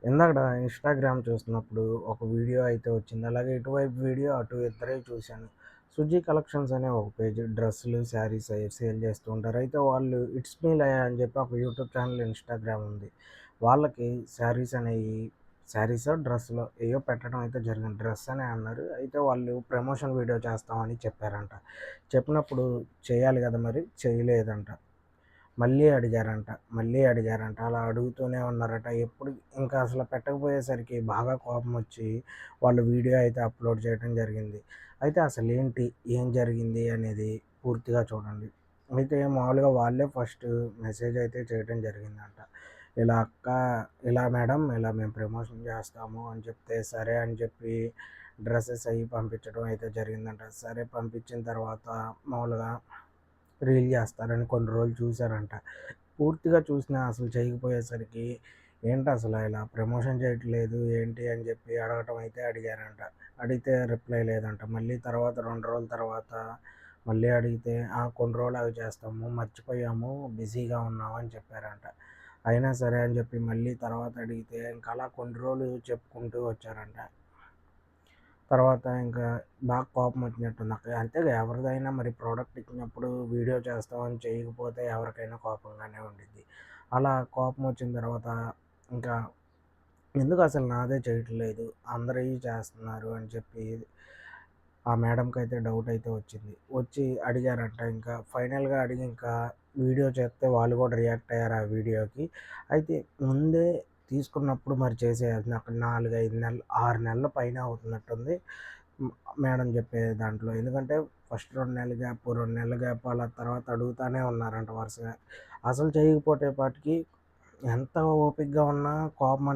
ఇందాకడ ఇన్‌స్టాగ్రామ్ చూస్తున్నప్పుడు ఒక వీడియో అయితే వచ్చింది. అలాగే ఇటువైపు వీడియో, అటు ఇద్దరియి చూశాను. 'సుజీ కలెక్షన్స్' అనే ఒక పేజ్ డ్రెస్సులు, శారీస్ అయి సేల్ చేస్తూ ఉంటారు. అయితే వాళ్ళు 'ఇట్స్ మీ లయ' అని చెప్పి ఒక యూట్యూబ్ ఛానల్, ఇన్‌స్టాగ్రామ్ ఉంది. వాళ్ళకి శారీస్ అనేయి శారీసో, డ్రెస్సులో ఏయో పెట్టడం అయితే జరిగింది. డ్రెస్ అనే అన్నారు. అయితే వాళ్ళు ప్రమోషన్ వీడియో చేస్తామని చెప్పారంట. చెప్పినప్పుడు చేయాలి కదా మరి! చేయలేదంట. మళ్ళీ అడిగారంట. అలా అడుగుతూనే ఉన్నారట. ఎప్పుడు ఇంకా అసలు పెట్టకపోయేసరికి బాగా కోపమొచ్చి వాళ్ళు వీడియో అయితే అప్‌లోడ్ చేయడం జరిగింది. అయితే అసలేంటి? ఏం జరిగింది? అనేది పూర్తిగా చూడండి. అయితే మామూలుగా వాళ్ళే ఫస్ట్ మెసేజ్ అయితే చేయడం జరిగిందంట. ఇలా అక్క, ఇలా మేడం, ఇలా మేము ప్రమోషన్ చేస్తాము అని చెప్తే, సరే అని చెప్పి డ్రెసెస్ అయి పంపించడం అయితే జరిగిందంట. సరే పంపించిన తర్వాత మామూలుగా రీల్ చేస్తారని కొన్ని రోజులు చూసారంట. పూర్తిగా చూసినా అసలు చేయకపోయేసరికి ఏంటసల ఇలా ప్రమోషన్ చేయట్లేదు ఏంటి అని చెప్పి అడగటం అయితే అడిగారంట. అడిగితే రిప్లై లేదంట. మళ్ళీ తర్వాత 2 రోజుల తర్వాత మళ్ళీ అడిగితే, కొన్ని రోజులు ఆగి చేస్తాము, మర్చిపోయాము, బిజీగా ఉన్నాము అని చెప్పారంట. అయినా సరే అని చెప్పి మళ్ళీ తర్వాత అడిగితే ఇంక అలా కొన్ని రోజులు చెప్పుకుంటూ వచ్చారంట. తర్వాత ఇంకా బాగా కోపం వచ్చినట్టుంది. నాకు అంతేగా ఎవరిదైనా మరి ప్రోడక్ట్ ఇచ్చినప్పుడు వీడియో చేస్తామని చేయకపోతే ఎవరికైనా కోపంగానే ఉండిద్ది. అలా కోపం వచ్చిన తర్వాత ఇంకా ఎందుకు అసలు నాదే చేయట్లేదు, అందరియి చేస్తున్నారు అని చెప్పి ఆ మేడంకైతే డౌట్ అయితే వచ్చింది. వచ్చి అడిగారంట. ఇంకా ఫైనల్‌గా అడిగి ఇంకా వీడియో చేస్తే వాళ్ళు కూడా రియాక్ట్ అయ్యారు ఆ వీడియోకి. అయితే ముందే తీసుకున్నప్పుడు మరి చేసేయాల్సింది. అక్కడ 4, 5 నెలలు, 6 నెలల పైనే అవుతున్నట్టుంది. మేడం చెప్పే దాంట్లో. ఎందుకంటే ఫస్ట్ 2 నెలల గ్యాప్, 2 నెలల గ్యాప్ అలా తర్వాత అడుగుతానే ఉన్నారంట వరుసగా. అసలు చేయకపోతే పాటికి ఎంత ఓపికగా ఉన్నా కోపం